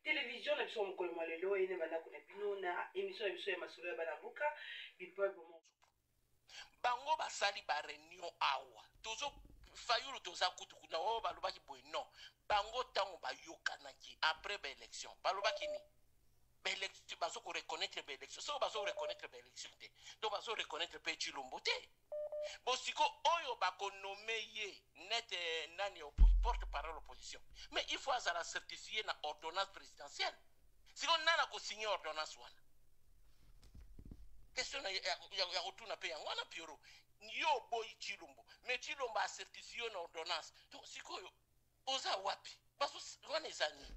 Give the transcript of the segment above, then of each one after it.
télévision na biso mokolo malelo ene bandako na bino na émission na biso ya masolo ya bana mboka bipeuple bango basali ba réunion awa tozo fayulu toza kutu kuna o balobaki boy non bango tango bayokanaki après ba élection balobaki ni ba élection bazo ko reconnaître ba élection so bazo reconnaître ba élection te to bazo reconnaître pe Chilombo te bosiko oyo bakonome ye net nani porte parole opposition mais il faut azala certifié na ordonnance présidentielle siko nana ko signer ordonnance wana question ya rotuna pe yango wana pioro yo boy Chilombo mais Chilombo a certifié na ordonnance donc siko yo oza wapi parce que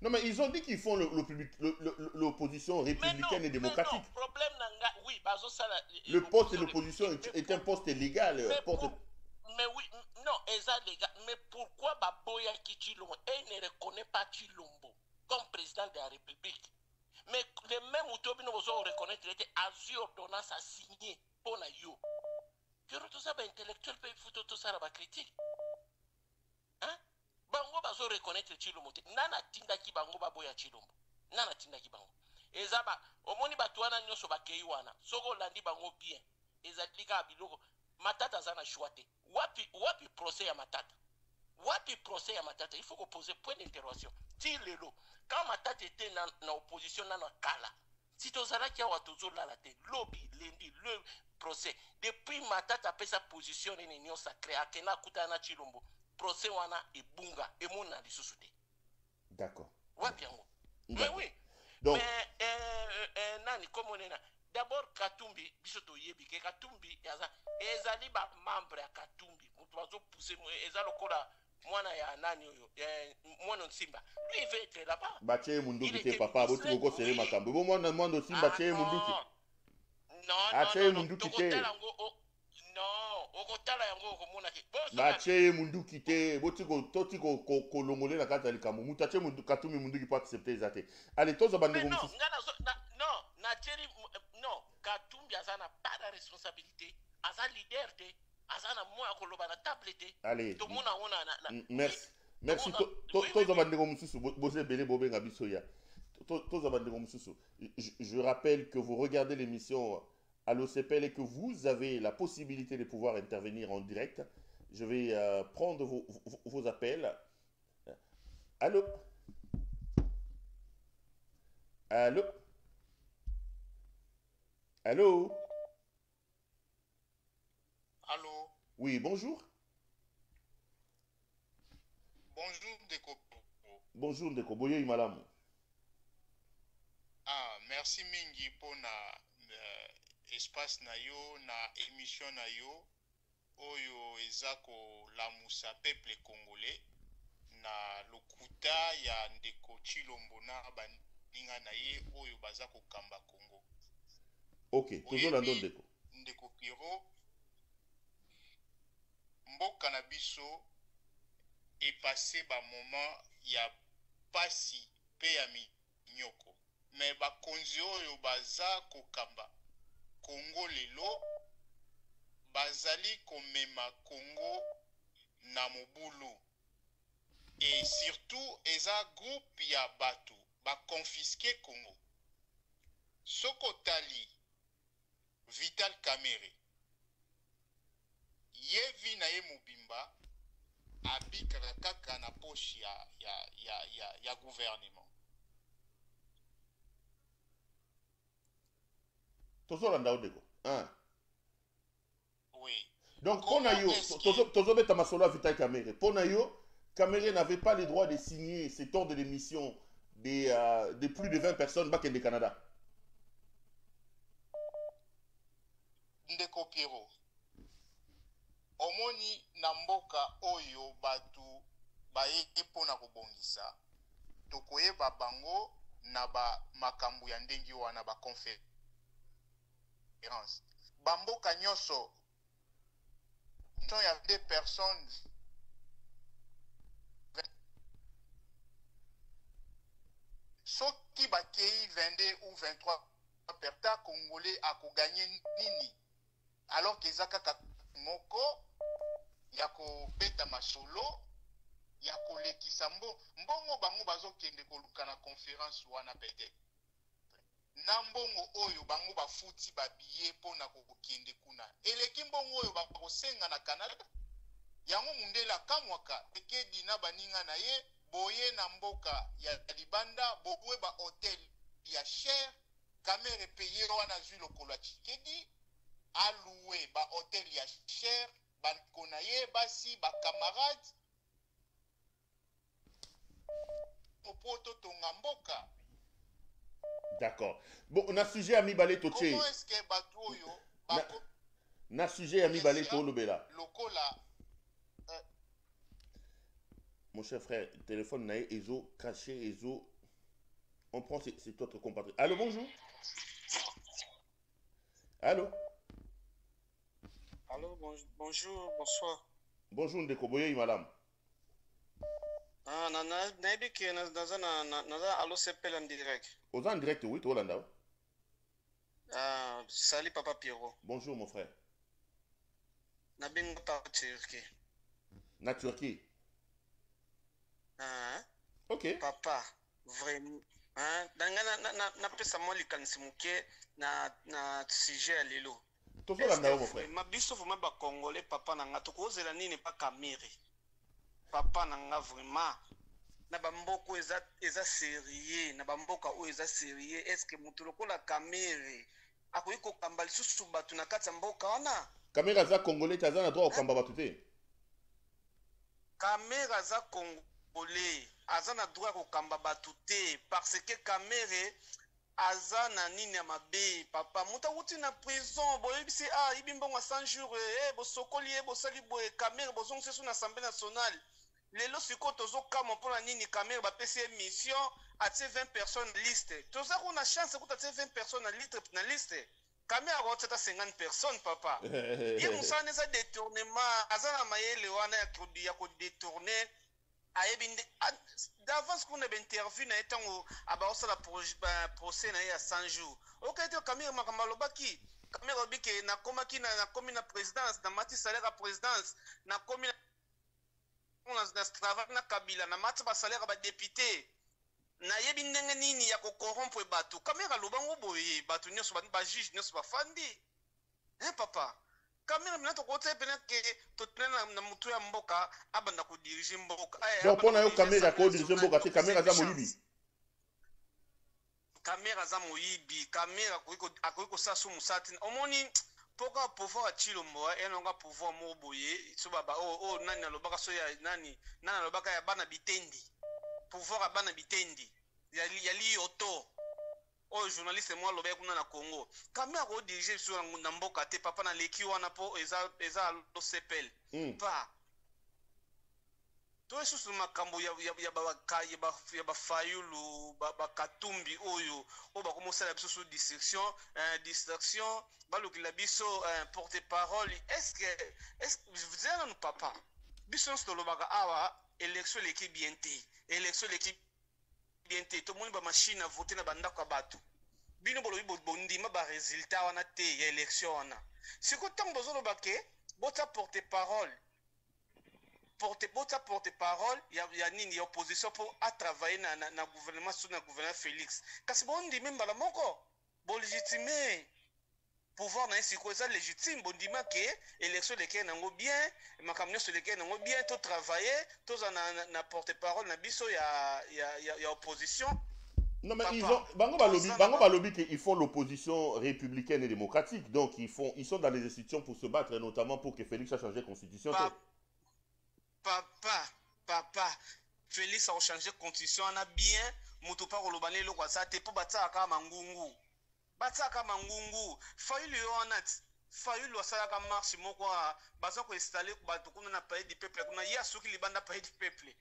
non mais ils ont dit qu'ils font l'opposition républicaine et démocratique. Non, problème nanga oui bazo sala le poste de l'opposition est un poste légal mais oui non eza légal mais pourquoi baboya ki Chilombo et ne reconnaît pas Chilombo comme président de la République mais le même utobino bozo reconnaître était azu ordonnance à signer pour na yo pero tout ça ba intellectuel pe futo tout ça ba critique hein bango bazo reconnaître Chilombo te nana tindaki bango baboya Chilombo nana tindaki bango ezaba omoni batwana nyoso bakei wana soko landi bango bien ezalika biloko matata zana choite wapi procès ya matata il faut qu'on pose point d'interrogation ti lelo quand matata était na opposition na kala si tozalaki awa tozolala te lobby lendi le procès depuis matata pesa position ni nyo sacré akena kutana na Chilombo procès wana ebunga emona lisusu te d'accord wapi yango mais oui donc mais nani comme on est là d'abord Katumbi biso to yebi ke Katumbi ezali ba membre ya Katumbi mutu bazo pousser ezalo kola mwana ya nani oyo mwana Simba lui il veut être là-bas bache munduki te papa botu ko sere makambo bo mwana Simba che munduki non non okotala yango okomona ke bache munduki te botu ko toti ko kolongole na kata likambo mutu ache mundu Katumbi munduki pas accepter ezate allez tozo bande ko musu non na teri non Katumbi azana pas de responsabilité aza leader te azana moya koloba na table te allez to mona ona merci tozo bande ko musu bose belé bobenga biso ya tozo bande ko musu je rappelle que vous regardez l'émission Allo CPL et que vous avez la possibilité de pouvoir intervenir en direct. Je vais prendre vos appels. Allô? Allô? Allô? Allô? Oui, bonjour. Bonjour, Ndeko. Bonjour, Ndeko. Boye Imalamu. Ah, merci mingi pour espace na yo na émission na yo oyo ezako lamusa peuple congolais na lokuta ya Ndeko Chilombo na baninga na ye oyo baza kokamba Congo. OK, tozolanda Ndeko. Ndeko Piro mboka na biso e passé ba moment ya pasi pe ya minyoko mais bakonzi oyo baza kokamba Congo lelo bazali komema Congo na mobulu et surtout eza groupe ya bato ba confisquer Congo soko tali Vital Kamerhe yevi na ye mobimba abikaka kaka na poche ya gouvernement tozolanda Ndeko oui donc Ponayo tozobeta masolo ya Vital Kamerhe Ponayo Kamerhe n'avait pas le droit de signer cet ordre de mission de plus de 20 personnes back in the Canada. Ndeko Piero omoni na mboka oyo batu bayeki pona kobongisa tokoyeba bango na ba makambo ya ndengi wana ba conférence bamboka nyonso il y a des personnes soki bakei 22 ou 23 perta congolais ako gagner nini alors que ezaka moko ya ko beta masolo ya kolekisa mbongo bango bazokende koluka na conférence wana peut-être na mbongo oyo bango bafuti babiye mpona kokende kuna eleki mbongo oyo bakosenga na Canada yango mundele akamwaka ekedi na baninga na ye boye na mboka ya libanda bobwe ba hotel ya cher kamere peye wana zwi lokolo ya Tshisekedi aloué ba hotel ya cher bakona ye basi ba camarade popoto tonga mboka. D'accord. Bon, na sujet ami balé toché. Comment est-ce que batu oyo na sujet ami balé to lobela. Lokola Mon cher frère, téléphone nae ezo caché ezo. On prend c'est votre compatriote. Allô, bonjour. Allô. Allô, bonjour, bonsoir. Bonjour Ndeko Boye madame. Ah, nayebi ke naza allo sepel en direct. Aux en direct oui, to Hollanda. Ah, salut papa Pierrot. Bonjour mon frère. Nabinga pa Turquie. Na Turquie. Ah. OK. Papa, vraiment. Hein, na pesa mo likanisi muke na sujet lelo. To Hollanda mon frère. Ma biso vraiment ba congolais papa nanga to kozela nini pa kamere. Papa nanga vraiment na bamboko eza sérieux na bamboka o eza sérieux est-ce que mutu lokola kamere akoyi kokamba lisusu bato na kati ya mboka wana Kamera za congolais taza na droit okamba bato te. Kamere aza congolais aza na droit kokamba bato te parce que kamere aza na nini ya mabe papa mutu awuti na prison boyebisi yibi mbongo 100 jours bosokoli ye bosali boye kamere bozongisa so na assemblée nationale lelo siko tozokama mpona nini kamere bapesi ye mission atie 20 personnes liste toza kuna chance kuta atie 20 personnes na liste kamere akotata 50 personnes papa ye mosala eza détournement aza na mayele wana ya kodétourne ayebi d'avance kuna bainterview na ye ntango abaosala procès na ye ya 100 jours okei te kamere makambo alobaki kamere alobi ke nakomi na présidence na mati salaire ya présidence nakomi na travail na Kabila na mati ba salaire ba député na yebi ndenge nini ya ko corrompre bato kamera lobango boye bato nyonso ba juge nyonso ba fandi papa kamera mina to kote pena ke to tena na mutu ya mboka abanda ko diriger mboka donc pona yo kamera ko diriger mboka te kamera za moyibi kamera akoki kosala so mosala te omoni poka pouvoir Chilombo enonga pouvoir mo boye so baba nani alobaka so ya nani alobaka ya bana bitendi pouvoir ya bana bitendi ya lioto journaliste mo alobaka kuna na Congo kamera ko diriger so na mboka te papa na leki wana po eza lo sepel pa to esusu makambo ya bafayulu bakatumbi oyo bakomosala biso distraction balukila biso porte-parole est-ce que nous papa biso nyonso tolobaka awa élection eleki bien te tomoni bamashine a vote na bandako ya bato bino bolobi bondima baresultat wana te ya élection wana siko ntango bozoloba ke bota porte-parole porte-parole ya nini ya opposition pour a travailler na gouvernement sous na gouvernement Félix kasi bondimi mbala moko bolégitime pouvoir na siko eza légitime bondima ke élection leke nango bien makambo nyonso leke nango bien to travailler toza na porte-parole na biso ya opposition. Non mais bango balobi qu'ils font l'opposition républicaine et démocratique donc ils sont dans les institutions pour se battre et notamment pour que Félix a changé constitution. Papa, Félix a changé constitution, on a bien, Moutoupa Rolobane le Kwasate, pour Bataka Mangungu. Bataka Mangungu, Fayulu Yonat, Fayulu Salaka marche, Mokwa, Bazako installé, Batukuna na pays du peuple, Kuna Yasuki Libanda pays du peuple.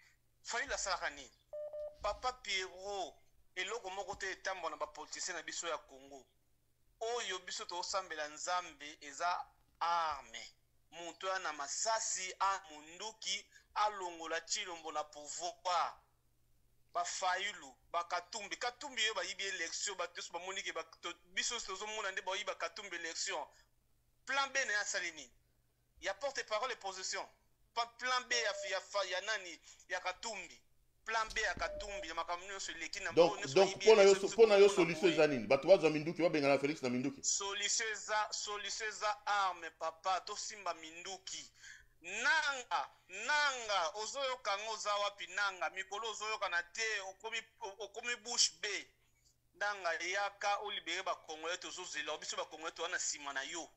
Fayulu la Salakani. Papa Pierrot, et l'autre Mokote est un bon politicien à Bisso ya Congo. Oh, Yobiso to Sambela Nzambe, eza arme. Mutu na masasi a munduki alongola Chilombo na pouvoir bafayulu bakatumbi yo bayibi élection batoso bamoniki biso tozomona nde bayiba katumbi élection plan B na salini ya porte-parole et position plan B ya nani ya Katumbi. Plan B ya Katumbi ya makambo nyonso eleki na donc pona yo solution eza nini bato bazwa minduki babengana Félix na minduki solution eza arme papa tosimba minduki nanga ozoyoka ngo za wapi nanga mikolo ozoyoka na te okomi bush be nanga yaka olibere bakongole tozozela biso bakongole to wana sima na yo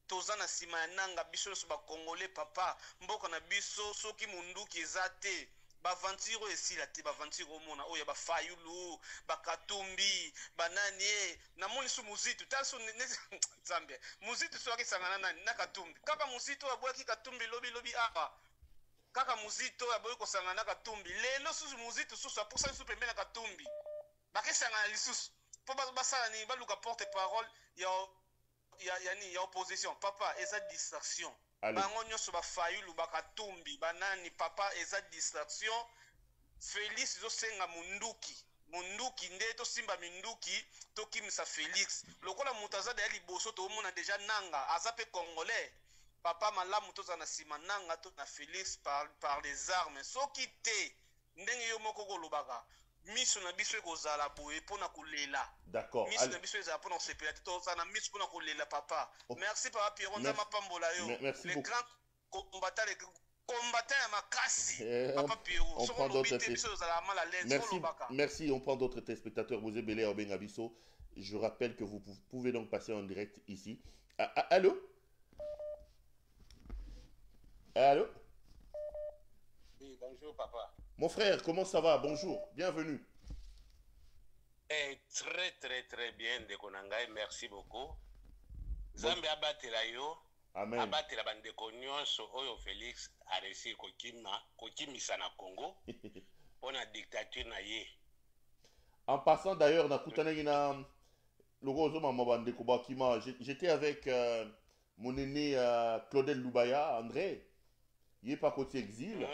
toza na sima ya nanga biso nyonso bakongole papa mboka na biso soki munduki eza te bavantiro esila te bavantiro omona oyo bafayulu bakatumbi banani namoni so muzitu taso nzambe muzitu so akisangana nani na katumbi kaka muzitu aboyaki katumbi lobi apa kaka muzitu aboyi kosangana na katumbi lelo susu muzitu susu apusa susu pembeni na katumbi bakisangana lisusu po basala ni baluka porte parole ya opposition papa eza distraction bango nyonso bafayulu bakatumbi banani papa eza distraction Félix ezosenga munduki nde tosimba minduki tokimisa Félix lokola moto aza deya liboso toomona deja nanga aza mpe congolais papa malamu toza na nsima nanga to na Félix par les armes soki te ndenge yo moko kolobaka miso na biso ekozala boye mpona kolela d'accord miso na biso ezala mpona kosepela te toza na miso mpona kolela papa merci papa Pierrot nzambe apambola yo le grand combattant ya makasi papa Pierrot soko lobi te biso ezala mal à l'aise kolobaka merci on prend d'autres téléspectateurs vous ebele obenga biso je rappelle que vous pouvez donc passer en direct ici allô oui bonjour papa. Mon frère, comment ça va? Bonjour, bienvenue. Très très très bien, Dekonangai, merci beaucoup. Zambi abatela yo, amen. Abatela bandeko nyonso oyo Félix a réussi kokimisa na Congo pour la dictature na ye. En passant d'ailleurs, j'étais avec mon aîné Claudel Loubaya, André, il est pas côté exil.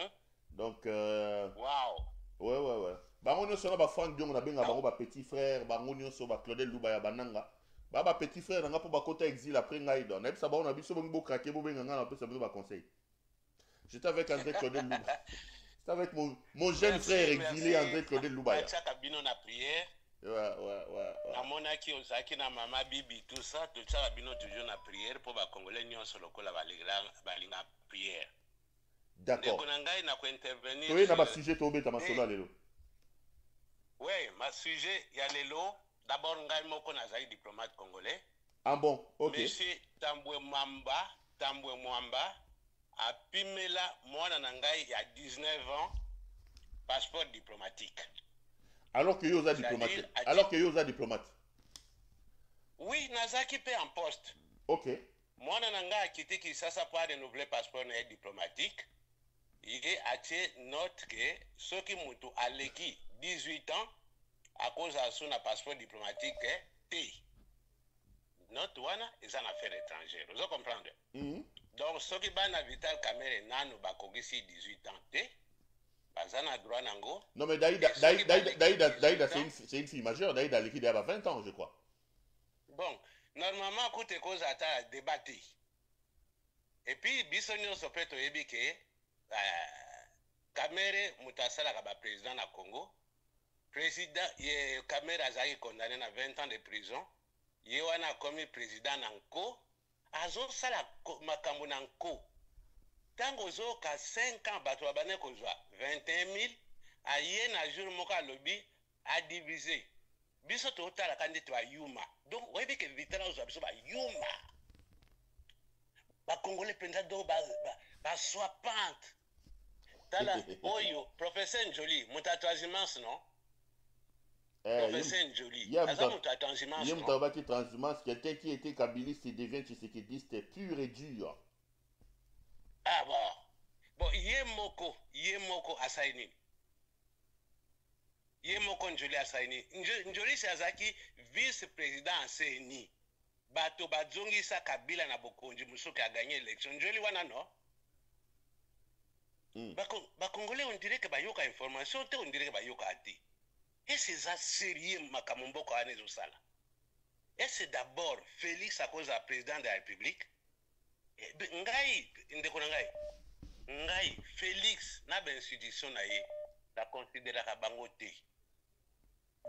Donc, wow. Ouais. Bango nyonso na ba Frank Diong na benga bango ba petit frère, bango nyonso ba Claudel Lubaya bananga. Ba petit frère nanga po ba kota exil après ngai don. Na bisa ba on a biso bango craquer bo benga nga na pe ça ba conseil. J'étais avec André Claudel Lubaya. J'étais avec mon jeune frère exilé André Claudel Lubaya. Ça kabino na prière. Ouais. Na monaki ozaki na mama bibi tout ça, tout ça kabino toujours na prière pour ba congolais nyonso lokola balinga prière. D'accord. Oui, na ba sujet to beta masolo lelo. Oui, ma sujet ya lelo d'abord ngai moko nazali diplomate congolais. Ah bon, OK. Monsieur Tambwe Mwamba a pimela mwana na ngai ya 19 ans passeport diplomatique. Alors que yoza diplomate. Oui, nazaki pe en poste. OK. Mwana na ngai akiti Kinshasa pour renouveler passeport na diplomatique. Il a une note que ceux qui ont aleki 18 ans à cause de son passeport diplomatique T. Note wana est en affaire étrangère. Vous comprenez? Donc ceux qui ban Vital Kamerhe nanu bakogisi 18 ans T. Bazana droit nango. Non mais Daïda c'est une fille majeure. Daïda aleki d'il y a 20 ans je crois. Bon, normalement côté cause à débattre. Et puis bisonyo sopeto ebike Kamerhe mutasala kaba président na Congo. Président Kamerhe azaki condamné à 20 ans de prison. Ye wana komi président nanko. Azo sala makambo nanko. Tango zo ka 5 ans bato abane kozwa 21 000 aye na jour moka lobby a divisé. Biso to tala kandidat wa yuma. Donc oyebi ke vitala zo biso ba yuma. Ba congolais penza do ba soipante. Tala oyo professeur Njoli muta transhumance non? Professeur Njoli. Asa muta transhumance. Yem tabaki transhumance, quelqu'un qui était kabiliste devient tshisekidiste pur et dur. Ah bon. Bon yemoko asaini. Yemoko Njoli asaini. Njoli Shazaki vice-président CNI. Bato bazongisa Kabila na Bokonji Musoke a gagné l'élection. Njoli wana no? Congolais on dirait que bayoka information te on dirait que bayoka ati. Et c'est ça sérieux makamomboko anezo sala. Et c'est d'abord Félix à cause du président de la République. Ngai ndeko ngai. ngai Félix na ba institution na ye la considérera bango te.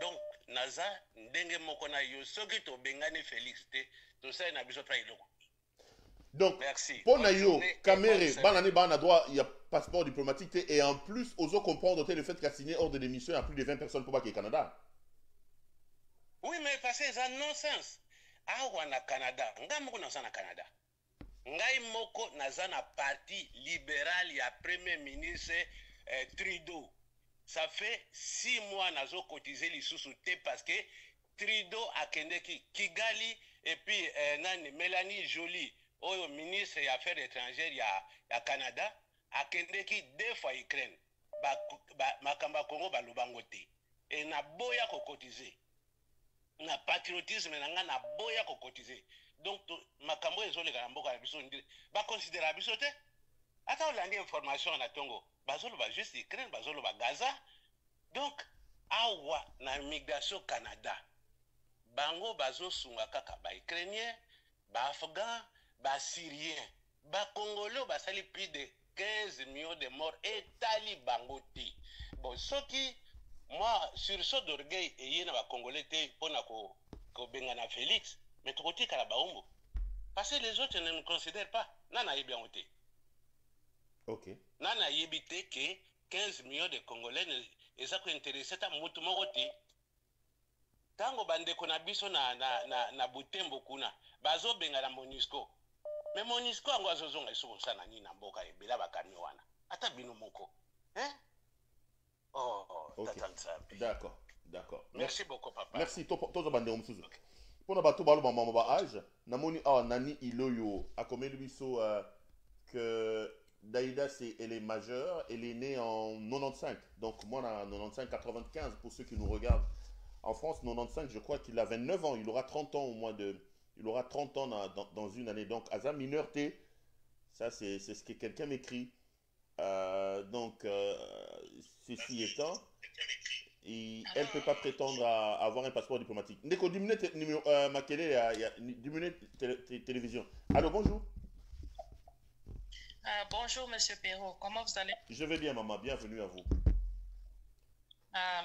Donc naza ndenge moko na yo soki to bengani Félix te to sai na biso pa iloko. Donc, Merci. pour Nayo, Kamere, Banane Bana droit, il y a passeport diplomatique et en plus, aux comprendre le fait qu'il a signé hors de l'émission, il y a plus de 20 personnes pour pas qu'il y ait Canada. Oui, mais parce que c'est un non-sens. Ah, on a Canada. Nga moko na sana Canada. Ngai moko na sana parti libéral, il y a premier ministre Trudeau. Ça fait 6 mois nazo cotisé les sous-soutés parce que Trudeau a kende Kigali et puis nani Mélanie Joly. Au ministre des Affaires étrangères, il y a Canada, à Kendeki 2 fois Ukraine, Makamba Congo, Balubangote. Et na boya ko cotiser. Na patriotisme, na boya ko cotiser. Donc, Makambo et Zole Garamboka, ba considérer Bisote. Attends, on a une information en Tongo. Bazolo ba juste Ukraine, Bazolo ba Gaza. Donc, awa na migration Canada. Bango bazo sunga kaka ba Ukrainien, ba Afghan, bas Syriens, bas Congolais, bas sali plus de 15 millions de morts et Talibangote. Bon, ce qui, moi, sur ce d'orgueil, et il y a des Congolais pour ko bengana Félix, mais trop de Kalabaumbo. Parce que les autres ne me considèrent pas. Nana Yebiangote. Ok. Nana Yebite que 15 millions de Congolais ne sont intéressés à Moutumogote. Tango bande kona biso na Butembo kuna, bazo bengana Monisco. Mais Monisco ango azozonga isoko sana ni na mboka ebela bakami wana. Ata bino moko. Hein? Oh, okay. D'accord, d'accord. Merci beaucoup papa. Merci tozo bande omsuzu. Pona bato balo mama ba âge, namoni nani iloyo akomeli biso que Daïda elle est majeure, elle est née en 95. Donc moi en 95 95 pour ceux qui nous regardent. En France 95, je crois qu'il a 29 ans, il aura 30 ans au mois de il aura 30 ans dans une année. Donc, Aza mineur T, ça c'est ce que quelqu'un m'écrit. Ceci étant, elle ne peut pas prétendre à avoir un passeport diplomatique. Ndeko, diminuez ma diminuez télévision. Allô, bonjour. Bonjour, Monsieur Perrault. Comment vous allez? Je vais bien, maman. Bienvenue à vous.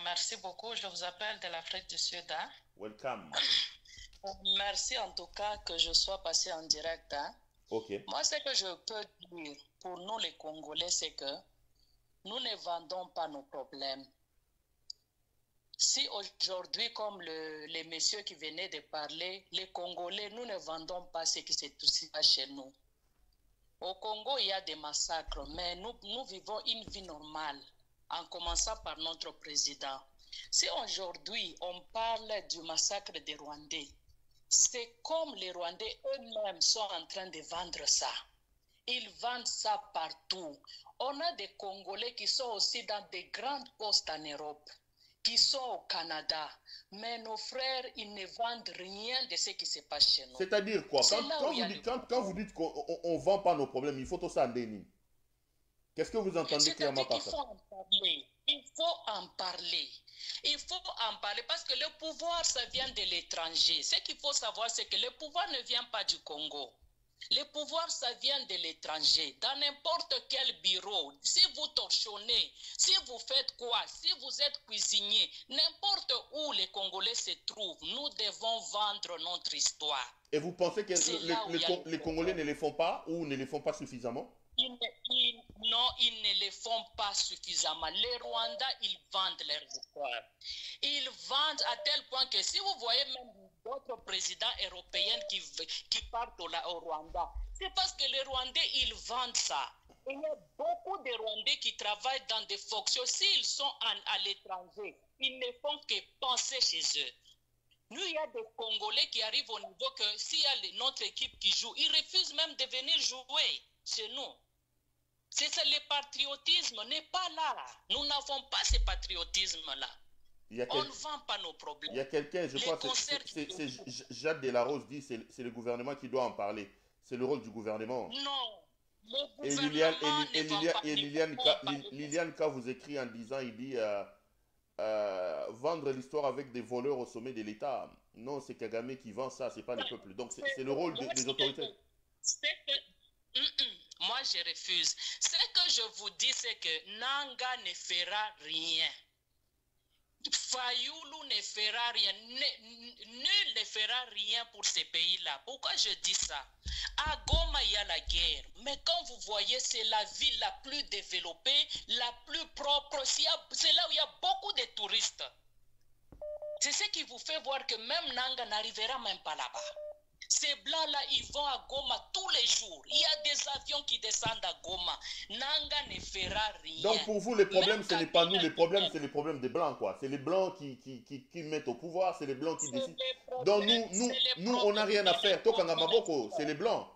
Merci beaucoup. Je vous appelle de l'Afrique du Sud. Hein? Welcome. Merci en tout cas que je sois passé en direct. Hein? Ok. Moi, ce que je peux dire pour nous les Congolais, c'est que nous ne vendons pas nos problèmes. Si aujourd'hui, comme les messieurs qui venaient de parler, les Congolais, nous ne vendons pas ce qui se passe chez nous. Au Congo, il y a des massacres, mais nous vivons une vie normale, en commençant par notre président. Si aujourd'hui, on parle du massacre des Rwandais, c'est comme les Rwandais eux-mêmes sont en train de vendre ça. Ils vendent ça partout. On a des Congolais qui sont aussi dans des grands postes en Europe, qui sont au Canada. Mais nos frères, ils ne vendent rien de ce qui se passe chez nous. C'est-à-dire quoi? Quand vous dites qu'on ne vend pas nos problèmes, il faut tout ça en déni. Qu'est-ce que vous entendez clairement par ça? Il faut en parler. Il faut en parler parce que le pouvoir, ça vient de l'étranger. Ce qu'il faut savoir, c'est que le pouvoir ne vient pas du Congo. Le pouvoir, ça vient de l'étranger. Dans n'importe quel bureau, si vous torchonnez, si vous faites quoi, si vous êtes cuisinier, n'importe où les Congolais se trouvent, nous devons vendre notre histoire. Et vous pensez que les Congolais ne les font pas ou ne les font pas suffisamment? Non, ils ne les font pas suffisamment. Les Rwandais, ils vendent leur histoire. Ils vendent à tel point que si vous voyez même d'autres présidents européens qui partent au Rwanda, c'est parce que les Rwandais, ils vendent ça. Il y a beaucoup de Rwandais qui travaillent dans des fonctions. S'ils sont à l'étranger, ils ne font que penser chez eux. Nous, il y a des Congolais qui arrivent au niveau que s'il y a notre équipe qui joue, ils refusent même de venir jouer chez nous. C'est ça, le patriotisme n'est pas là. Nous n'avons pas ce patriotisme-là. On ne vend pas nos problèmes. Il y a quelqu'un, je crois, c'est Jacques Delarose dit, c'est le gouvernement qui doit en parler. C'est le rôle du gouvernement. Non, le gouvernement Liliane K vous écrit en disant, il dit, vendre l'histoire avec des voleurs au sommet de l'État. Non, c'est Kagame qui vend ça, c'est pas le peuple. Donc c'est le rôle des autorités. Moi, je refuse. Ce que je vous dis, c'est que Nanga ne fera rien. Fayoulou ne fera rien. Nul ne fera rien pour ces pays-là. Pourquoi je dis ça? À Goma, il y a la guerre. Mais quand vous voyez, c'est la ville la plus développée, la plus propre. C'est là où il y a beaucoup de touristes. C'est ce qui vous fait voir que même Nanga n'arrivera même pas là-bas. Ces blancs-là, ils vont à Goma tous les jours. Il y a des avions qui descendent à Goma. Nanga ne fera rien. Donc pour vous, les problèmes, ce n'est pas nous, les problèmes, c'est les problèmes des blancs, quoi. C'est les blancs qui mettent au pouvoir, c'est les blancs qui décident. Donc nous, on n'a rien à faire. Tokanga Maboko, c'est les blancs.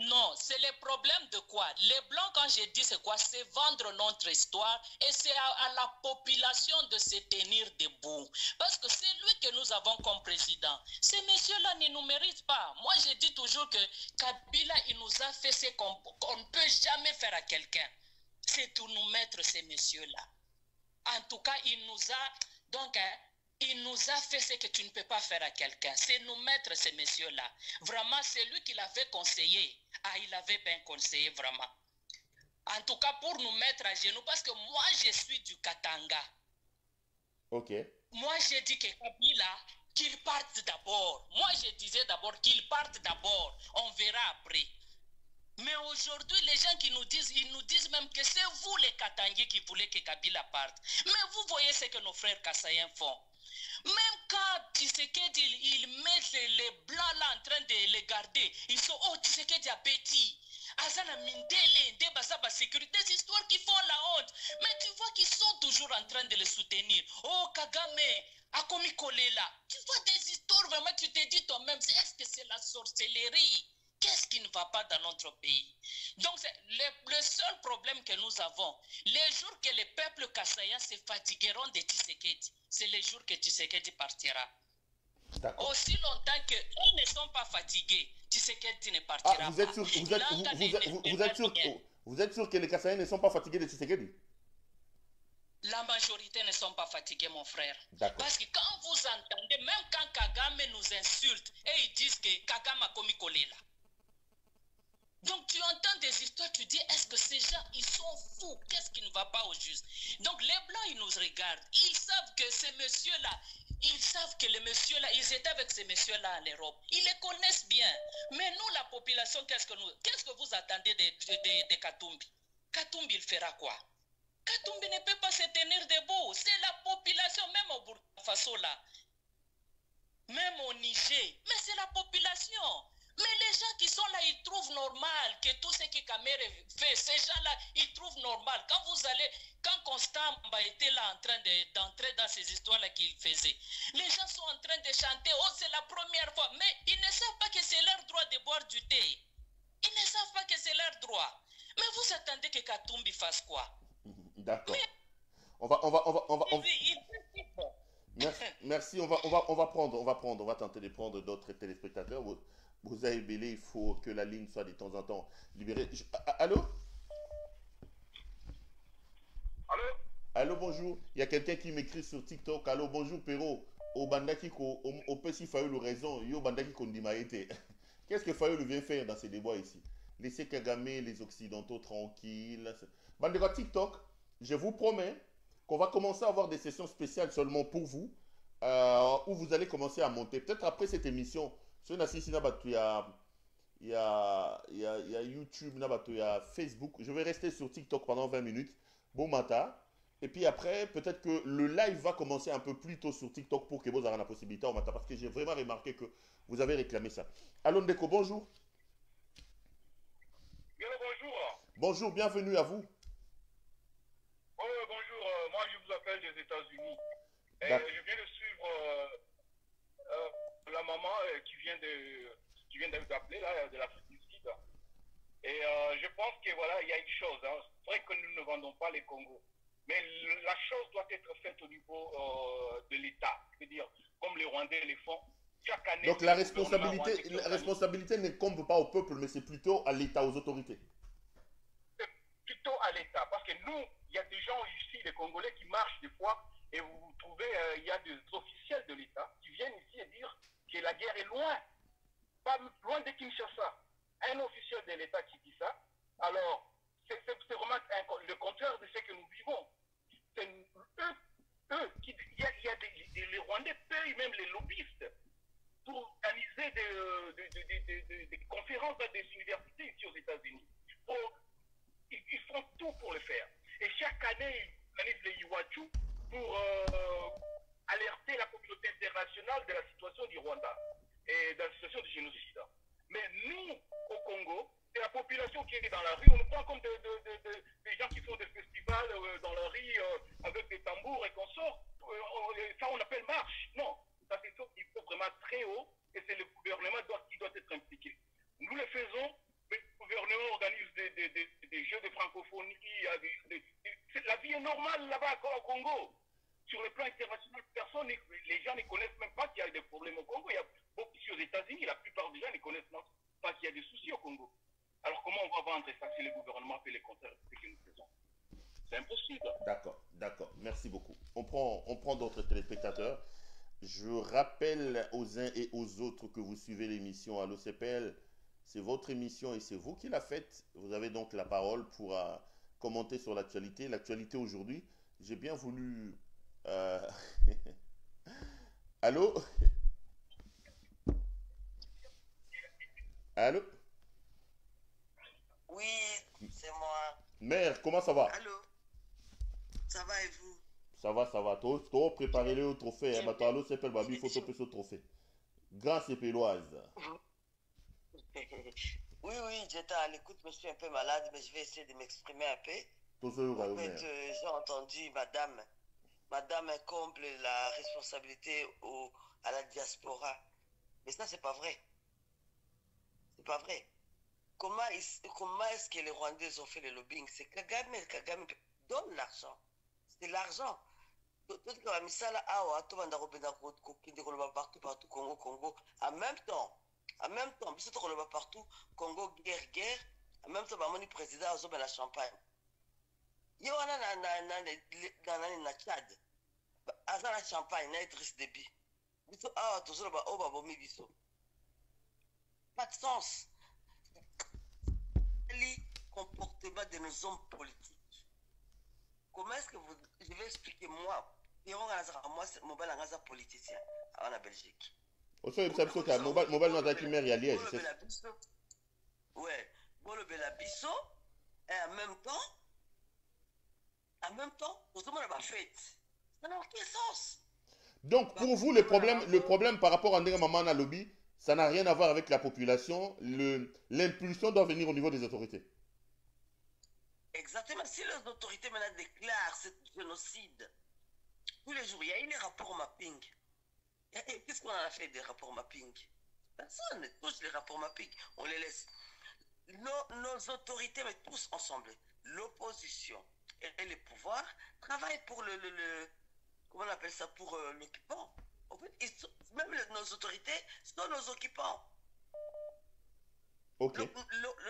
Non, c'est le problème de quoi? Les blancs, quand je dis c'est quoi? C'est vendre notre histoire et c'est à la population de se tenir debout. Parce que c'est lui que nous avons comme président. Ces messieurs-là ne nous méritent pas. Moi, je dis toujours que Kabila, il nous a fait ce qu'on ne peut jamais faire à quelqu'un. C'est de nous mettre ces messieurs-là. En tout cas, il nous a... Donc, il nous a fait ce que tu ne peux pas faire à quelqu'un. C'est nous mettre ces messieurs-là. Vraiment, c'est lui qui l'avait conseillé. Ah, il avait bien conseillé, vraiment. En tout cas, pour nous mettre à genoux, parce que moi, je suis du Katanga. Ok. Moi, j'ai dit que Kabila, qu'il parte d'abord. Moi, je disais d'abord qu'il parte d'abord. On verra après. Mais aujourd'hui, les gens qui nous disent, ils nous disent même que c'est vous les Katangais qui voulez que Kabila parte. Mais vous voyez ce que nos frères Kassaïens font. Même quand Tshisekedi, ils mettent les blancs là en train de les garder, ils sont, oh, Tshisekedi a petit. Azana Mindele, Debasaba sécurité, des histoires qui font la honte. Mais tu vois qu'ils sont toujours en train de les soutenir. Oh, Kagame, Akomi Kolela. Tu vois des histoires, vraiment, tu te dis toi-même, est-ce que c'est la sorcellerie? Qu'est-ce qui ne va pas dans notre pays? Donc, le seul problème que nous avons, les jours que les peuples kassaïens se fatigueront de Tshisekedi, c'est les jours que Tshisekedi partira. Aussi longtemps qu'ils ne sont pas fatigués, Tshisekedi ne partira pas. Vous êtes sûr que les Kassaïens ne sont pas fatigués de Tshisekedi? La majorité ne sont pas fatigués, mon frère. Parce que quand vous entendez, même quand Kagame nous insulte, et ils disent que Kagame a commis Kolela. Donc tu entends des histoires, tu dis, est-ce que ces gens, ils sont fous? Qu'est-ce qui ne va pas au juste? Donc les Blancs, ils nous regardent. Ils savent que ces messieurs-là, ils savent que les messieurs-là, ils étaient avec ces messieurs-là en Europe. Ils les connaissent bien. Mais nous, la population, qu'est-ce que vous attendez de Katumbi? Katumbi, il fera quoi? Katumbi ne peut pas se tenir debout. C'est la population, même au Burkina Faso là. Même au Niger. Mais c'est la population. Mais les gens qui sont là, ils trouvent normal que tout ce que Kamere fait, ces gens-là, ils trouvent normal. Quand Constant était là en train d'entrer dans ces histoires-là qu'il faisait, les gens sont en train de chanter, oh c'est la première fois, mais ils ne savent pas que c'est leur droit de boire du thé. Ils ne savent pas que c'est leur droit. Mais vous attendez que Katumbi fasse quoi? D'accord. On va merci, on va tenter de prendre d'autres téléspectateurs. Vous avez belé, il faut que la ligne soit de temps en temps libérée. Allô? Allô? Allô, bonjour. Il y a quelqu'un qui m'écrit sur TikTok. Allô, bonjour, Perro. Au Bandaki, au Pessi Fayoulou raison. Yo Bandaki Kondimaete. Qu'est-ce que Fayoulou vient faire dans ces débats ici? Laissez Kagame, les Occidentaux tranquilles. Bandega TikTok, je vous promets qu'on va commencer à avoir des sessions spéciales seulement pour vous, où vous allez commencer à monter. Peut-être après cette émission. Il y a YouTube, il y a Facebook. Je vais rester sur TikTok pendant 20 minutes. Bon matin. Et puis après, peut-être que le live va commencer un peu plus tôt sur TikTok pour que vous ayez la possibilité au matin. Parce que j'ai vraiment remarqué que vous avez réclamé ça. Allô Ndeko, bonjour. Bien, bonjour. Bonjour, bienvenue à vous. Bonjour, moi je vous appelle des États-Unis. Et je viens de suivre la maman qui vient d'appeler là, de l'Afrique du Sud. Et je pense que voilà, il y a une chose. C'est vrai que nous ne vendons pas les Congos. Mais la chose doit être faite au niveau de l'État. C'est-à-dire, comme les Rwandais les font, chaque année. Donc la responsabilité n'incombe pas au peuple, mais c'est plutôt à l'État, aux autorités. C'est plutôt à l'État. Parce que nous, il y a des gens ici, des Congolais, qui marchent des fois, et vous trouvez, il y a des officiels de l'État qui viennent ici et dire que la guerre est loin, pas loin de Kinshasa. un officiel de l'État qui dit ça, alors c'est vraiment le contraire de ce que nous vivons. C'est eux qui, les Rwandais payent même les lobbyistes pour organiser des conférences dans des universités ici aux États-Unis. Ils font tout pour le faire. Et chaque année, ils organisent les Iwachu pour alerter la communauté internationale de la situation du Rwanda et de la situation du génocide. Mais nous, au Congo, c'est la population qui est dans la rue. On nous prend comme des gens qui font des festivals dans la rue avec des tambours et qu'on sort. Ça, on appelle marche. Non, ça c'est il faut vraiment très haut et c'est le gouvernement qui doit être impliqué. Nous le faisons, le gouvernement organise des jeux de francophonie. La vie est normale là-bas au Congo. Sur le plan international, les gens ne connaissent même pas qu'il y a des problèmes au Congo. Il y a beaucoup ici aux États-Unis, la plupart des gens ne connaissent pas qu'il y a des soucis au Congo. Alors comment on va vendre ça si le gouvernement fait les contraires de ce que nous faisons? C'est impossible. D'accord, d'accord. Merci beaucoup. On prend d'autres téléspectateurs. Je rappelle aux uns et aux autres que vous suivez l'émission Allo CPL. C'est votre émission et c'est vous qui la faites. Vous avez donc la parole pour commenter sur l'actualité. L'actualité aujourd'hui, j'ai bien voulu... Allô? Allô? Oui, c'est moi. Mère, comment ça va? Allô? Ça va et vous? Ça va, ça va. Toi, préparez-le au trophée. Allo CPL, Babi, photo au trophée. Grand CPLoise. Oui, j'étais à l'écoute, mais je suis un peu malade, mais je vais essayer de m'exprimer un peu. En fait, j'ai entendu Madame incombe la responsabilité à la diaspora. Mais ça, c'est pas vrai. C'est pas vrai. Comment est-ce que les Rwandais ont fait le lobbying? C'est Kagame donne l'argent. C'est l'argent. Partout, Congo. En même temps, partout, Congo, guerre. En même temps, le président a la Champagne. Il y a na Tchad. Aza la Champagne, na Idriss Déby. Pas de sens. Le comportement de nos hommes politiques. Comment est-ce que je vais expliquer moi, moi, c'est mon bel politicien en Belgique. Aussi, il me semble que mobile n'a pas maire à Liège. Ouais, bon le Belabiso, et en même temps, nous sommes à la fête. Ça n'a aucun sens. Donc, pour vous, le problème par rapport à Ndega Lobby, ça n'a rien à voir avec la population. L'impulsion doit venir au niveau des autorités. Exactement. Si les autorités maintenant déclarent ce génocide, tous les jours, il y a eu les rapports mapping. Qu'est-ce qu'on a fait des rapports mapping? Personne ne touche les rapports mapping. On les laisse. Nos autorités, mais tous ensemble, l'opposition et le pouvoir, travaillent pour comment on appelle ça, pour l'occupant. En fait, même nos autorités sont nos occupants. Ok.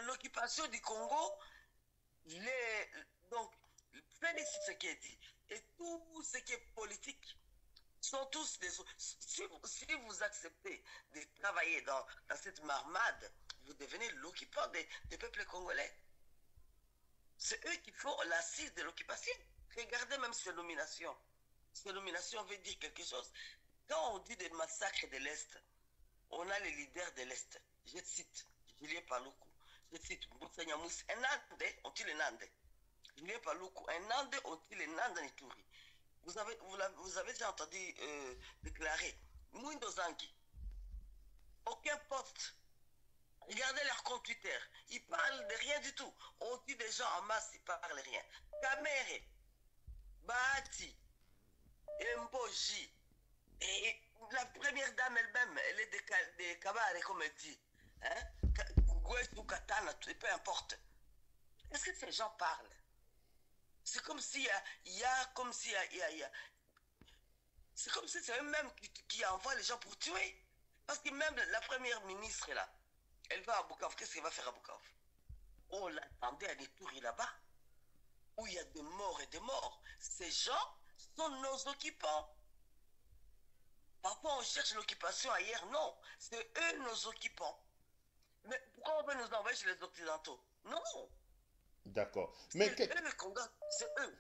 L'occupation du Congo, donc, Félix Tshisekedi et tout ce qui est politique sont tous des... Si vous acceptez de travailler dans cette marmade, vous devenez l'occupant des peuples congolais. C'est eux qui font l'assise de l'occupation. Regardez même ces nominations. Ces nominations veulent dire quelque chose. Quand on dit des massacres de l'Est, on a les leaders de l'Est. Je cite Julien Paluku. Je cite Moussanya Mouss. Un Nande, on-t-il les Nande? Julien Paluku. Un Nande, on-t-il les Nande Nituri? Vous avez déjà entendu déclarer Mouindo Zangi. Aucun poste. Regardez leur compte Twitter. Ils parlent de rien du tout. On tue des gens en masse, ils parlent de rien. Kamere, Bahati, Mboji. Et la première dame elle-même, elle est de Kabare, comme elle dit. Hein? Ou Katana, peu importe. Est-ce que ces gens parlent? C'est comme s'il y a c'est comme si c'est eux-mêmes qui envoient les gens pour tuer. Parce que même la première ministre là, elle va à Bukavu. Qu'est-ce qu'elle va faire à Bukavu? On l'attendait à Ituri là-bas, où il y a des morts et des morts. Ces gens sont nos occupants. Parfois on cherche l'occupation ailleurs. Non, c'est eux nos occupants. Mais pourquoi on veut nous envoyer chez les Occidentaux? Non. D'accord. C'est Mais, eux le Congo, c'est eux.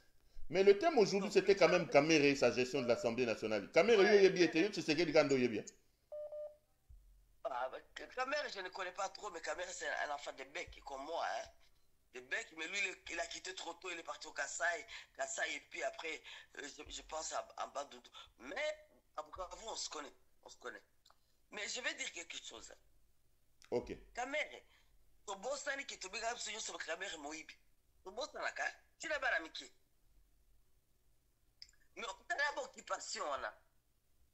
mais le thème aujourd'hui, c'était quand même Kamere et sa gestion de l'Assemblée nationale. Kamere, tu sais que Gando Yebia. Kamere, je ne connais pas trop, mais Kamere, c'est un enfant de Bec, comme moi. Hein. De Bec, mais lui, il a quitté trop tôt, il est parti au Kassai. Kassai, et puis après, je pense à Bandoudou. Mais, à Bukavu, on se connaît. On se connaît. Mais je vais dire quelque chose. Ok. Kamere, ton bon sani qui est tombé dans le sur Kamere Moïbi. Ton bon sani, tu n'as pas l'amitié. Mais tu as une occupation, là.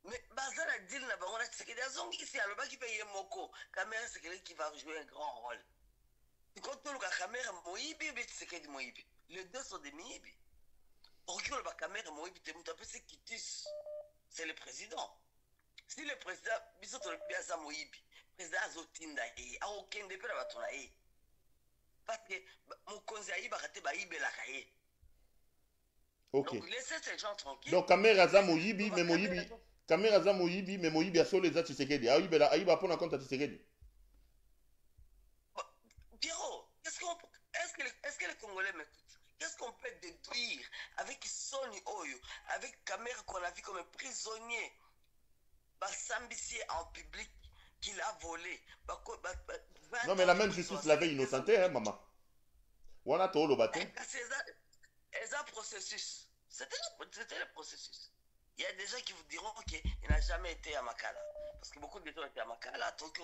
Mais Bazara dit na bango na Tshisekedi azongi ici aloba ki paye moko Kamere c'est quelqu'un qui va jouer un grand rôle. Quand on le Kamere Moïbi et Tshisekedi Moïbi, les deux sont des Moïbi. Regarde le Kamere Moïbi te muta pese kitis. C'est le président. Si le président biso to le biasa Moïbi, président azotinda e a aucun de pera batona e. Parce que mon konzi ayiba kate ba ibela kaye. Ok. Donc laissez ces gens tranquilles. Donc Kamere aza Moïbi mais Moïbi Kamera za Moïbi, mais Moïbi a solo les Tshisekedi. Aïba pour un compte à Tshisekedi. Pierrot, est-ce que les Congolais m'écoutent? Qu'est-ce qu'on peut déduire avec Sony Oyo, avec Kamera qu'on a vu comme un prisonnier, Bassambissi en public, qu'il a volé? Non, mais la même justice l'avait innocenté, hein, maman. Voilà, tout le bâton. C'est un processus. C'était le processus. Il y a des gens qui vous diront qu'il n'a jamais été à Makala. Parce que beaucoup de gens étaient à Makala. Quand tu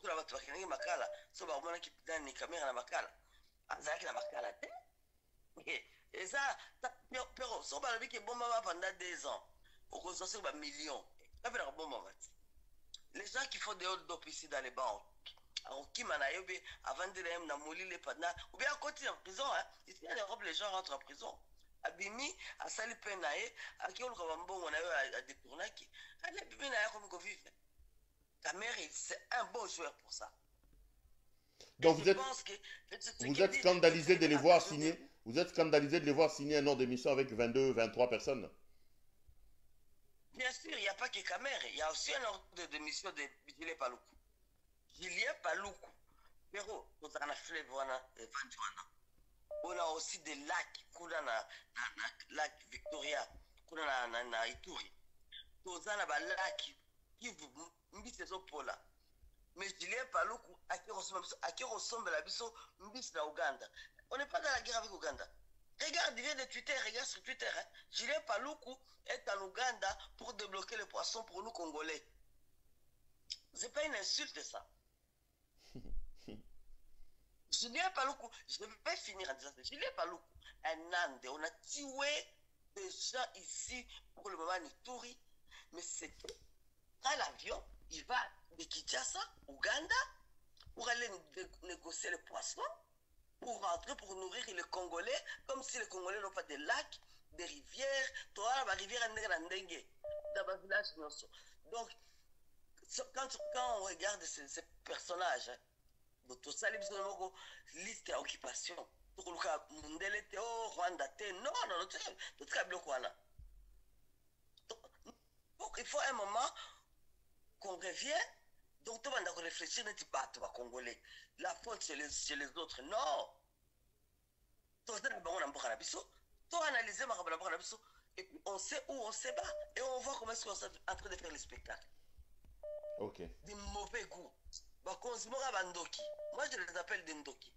vas à Makala, c'est pas moi qui donne les caméras à Makala. Azaki à Makala. Et ça, pero, si on va dire que bon maman pendant 2 ans, au consortium de millions, les gens qui font des hold-up ici dans les banques, avant de les namoli pendant, ou bien à côté en prison, ici en Europe, les gens rentrent en prison. Abimi a sali penae a qui on le mbongo na yo a détournaki ala bibi na comme ko vivre. Kamere c'est un bon joueur pour ça. Donc vous êtes scandalisé de les voir signer. Vous êtes scandalisé de les voir signer un ordre de mission avec 22, 23 personnes. Bien sûr, il n'y a pas que Kamere, il y a aussi un ordre de mission de Julien Paloukou. Julien Paloukou. Pero vous en avez fait voilà 21 on a aussi des lacs, lac Victoria, na Ituri. Tous na ba lac qui vous mbisi zo pola. Mais Julien Paloukou à qui ressemble la biso mbisi na Ouganda. On n'est pas dans la guerre avec Ouganda. Regarde, il vient de Twitter, regarde sur Twitter. Hein. Julien Paloukou est en Ouganda pour débloquer les poissons pour nous Congolais. C'est pas une insulte ça. Julien Paloukou, je vais finir en disant ça. Julien Paloukou, un Ande, on a tué des gens ici pour le moment Ituri, mais c'est dans l'avion, il va de Kinshasa, Ouganda, pour aller négocier les poissons, pour rentrer, pour nourrir les Congolais, comme si les Congolais n'ont pas de lacs, des rivières, toi, la rivière Ndengue, dans le village. Donc, quand on regarde ces personnages, tout ça, les liste d'occupation. Donc, il faut un moment qu'on revienne. Donc, tout le monde a réfléchi, n'est pas Congolais. La faute chez les autres, non. Tout ça, on a analysé, et puis on sait où on se bat. Et on voit comment est-ce qu'on est en train de faire les spectacles. Ok. Des mauvais goûts. Moi, je les appelle des Ndoki.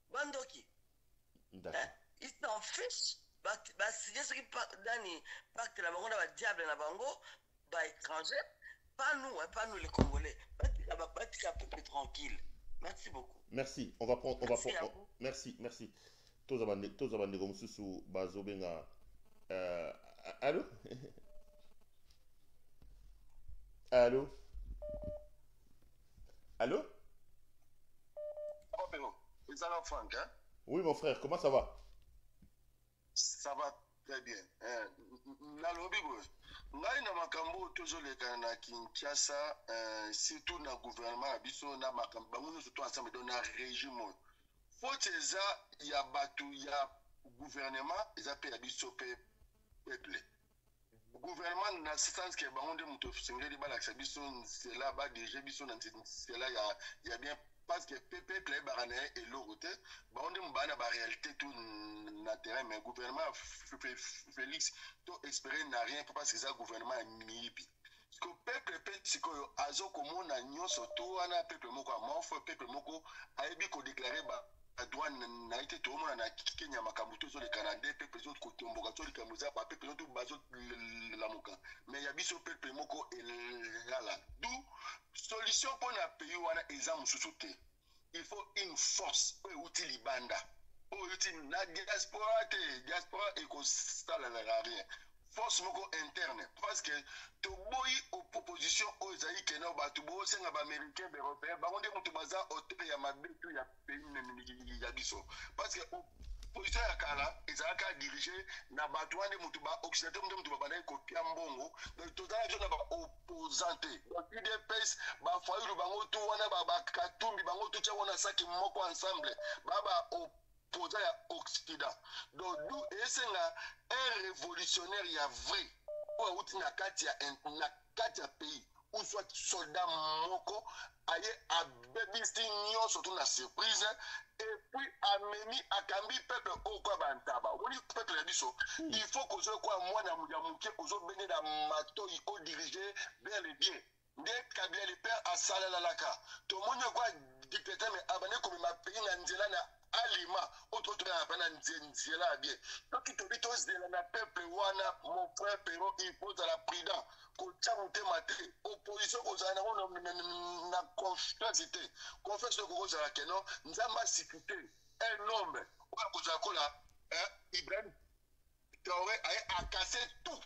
Bandoki. D'accord. Ils s'en fichent. Si je suis dans le pacte, la bango, la diable, la bango, étranger, pas nous les Congolais. Pas un peuple tranquille. Merci beaucoup. Merci. On va prendre. Merci. Tous abandés comme sous bazo benga. Allô? Allô? Allô? Franck, hein? Oui, mon frère, comment ça va? Ça va très bien. Ngai na makambo toujours le kana Kinshasa, surtout na gouvernement abiso na makambo bango surtout ensemble dans régime. Faut ça ya batu ya gouvernement ils appellent abiso peuple. Gouvernement na sens que bango de muto singeli bala biso c'est là bas déjà biso c'est là il y a bien pas parce que peuple est l'autre, on a la réalité tout na terrain, mais le gouvernement Félix, tout espérer n'a rien parce que ça gouvernement est mipi. Parce que peuple petit ko azo comme on a nyon surtout on a peuple moko a mort peuple moko a ebi ko déclarer ba douane na été tout le monde na Kenya makamuto sur le Canada peuple zo ko tomboka sur le Kamuza pa peuple zo bazo la moka mais ya biso peuple moko là d'où solution pour na pays wana exam mususuté il faut une force pour outil libanda pour outil na diaspora et ko sala la rien force moko interne parce que to boy opposition aux aïe que no ba to bo senga ba américain ba européen ba onde mutu baza hôtel ya mabetu ya pays ya biso parce que opposition ya kala ezaka diriger na bato wane mutu ba occidental mutu ba bana kopia mbongo donc to za jona ba opposante donc UDPS ba fayulu bango to wana ba katumbi bango to tia wana saki moko ensemble ba opposant ya Occident. Donc, nous, un révolutionnaire, il y a vrai. Ou na katia pays, ou soit soldat moko, aye a bébisti nyon, surtout la surprise, et puis ameni akambi peuple au quoi bantaba. Ou dit peuple biso, il faut que je quoi moi na mouké, que je béné da mato, il faut diriger vers les biens. Dès Kabila le père a salé la laka. Tout le monde quoi dictateur, mais abonné comme ma pays na na alima autre na nzela bien donc tu te tous de la peuple wana mon frère Pero il pose à la prudence ko tchamonte maté opposition ko zana na confiance ko za la non nzamba sécurité un homme ko za kola Ibrahim Traoré a cassé tout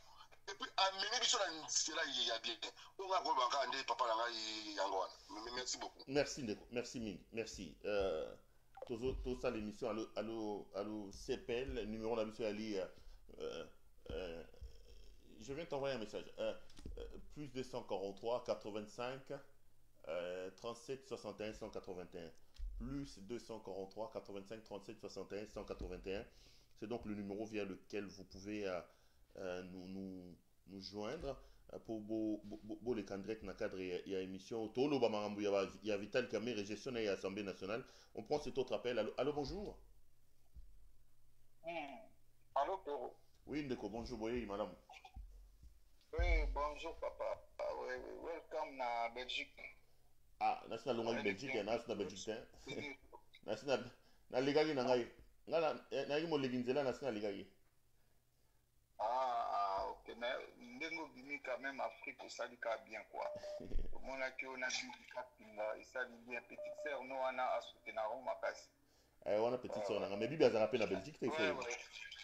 et puis amener biso na nzela ya bien on va ko banga ndé papa la ngai yango merci beaucoup merci Ming merci tout ça l'émission allo CPL numéro de la mission Ali je viens t'envoyer un message plus 243 85 37 61 181 plus 243 85 37 61 181 c'est donc le numéro via lequel vous pouvez nous joindre pour les candidats dans le cadre de l'émission. Il y a Vital Kamerhe, gestion de l'Assemblée nationale. On prend cet autre appel. Allô, bonjour. Allô, Pero. Oui, Ndeko, bonjour, oui, madame. Oui, bonjour, papa. Oui, welcome na Belgique. Ah, national longa Belgique, national Belgique. National, na ligagi na ngai. Na yimo liginzela national ligagi. Ok, mais ndengo bimi quand même Afrique ça dit bien quoi. Mon a que on a dit et ça dit bien petite sœur no ana a soutenir Roma kasi. On a petite sœur na mais bibi azana pe na Belgique te fait.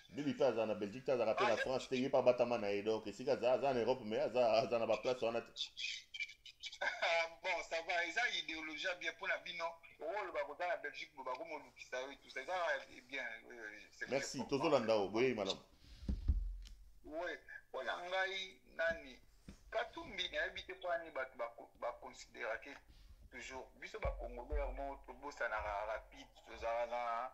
Bibi pa azana Belgique ta azana pe na France te yepa batama na donc si ka za en Europe mais azana ba place on a. Bon, ça va, ils ont idéologie bien pour la bino. Rôle ba kota na Belgique ba ko mo lukisa tout ça est bien. Merci, tozolanda oui madame. Oui, voilà, ngai nani Katumbi na habité kwa ni ba considérer que toujours biso ba congolais mo to bossa na rapide to za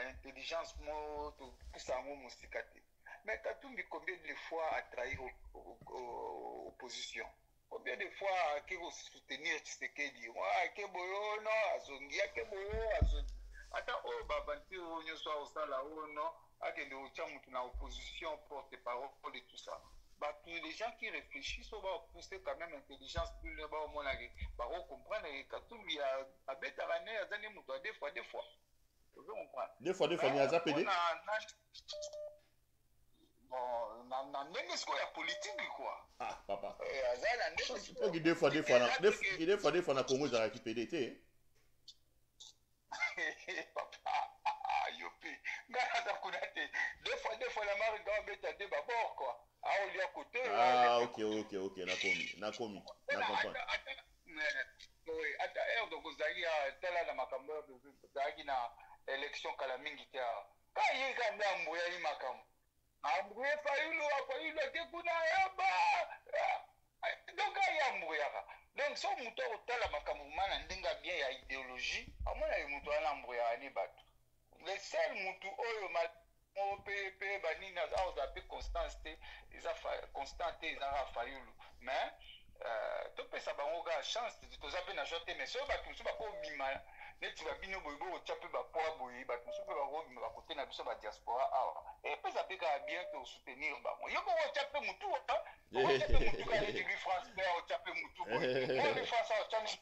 intelligence mo to pusa mo musikate. Mais Katumbi combien de fois a trahi opposition? Combien de fois qui va soutenir Tshisekedi? Wa ke boyo no azongia ke boyo azongi. Ata o babanti o nyoso o sala o no akende otia mutu na opposition porte-parole et tout ça. Bah, tous les gens qui réfléchissent, on va pousser quand même l'intelligence plus le bas au monde. Bah, on comprend que Katumbi a bête à l'année, à l'année, deux fois. Vous comprenez? Deux fois, il y a zappé. Bon, on a même ce qu'il y a politique, quoi. Ah, papa. Deux fois, on a Congo, ils ont récupéré. Papa. Deux fois la marque doit mettre des bords quoi. Ah, on lui a côté. Ah, ok, n'a commis. Oui, à l'air donc vous avez tel la makambo de na élection kalamingi tia. Quand il quand même moya makam. Amboué fayulu te kuna yaba. Donc il y a moya. Donc son moteur tel la makambo mana ndinga bien ya idéologie. Amona y moteur na moya ni batu. Le seul mutu oyo ma pe banina za pe constante constante za fayulu mais to pe sa bango ga chance to za pe na jote mais so ba tout ba ko bima neti babino boye bokotya mpe bapoa boye bato mosusu mpe bakobima bakote na biso badiaspora awa epeza mpe kaka bien tosoutenir bango yo bokotya mpe mutu okotya mpe mutu kaka neti france mpe otya mpe mutu boye france aotyani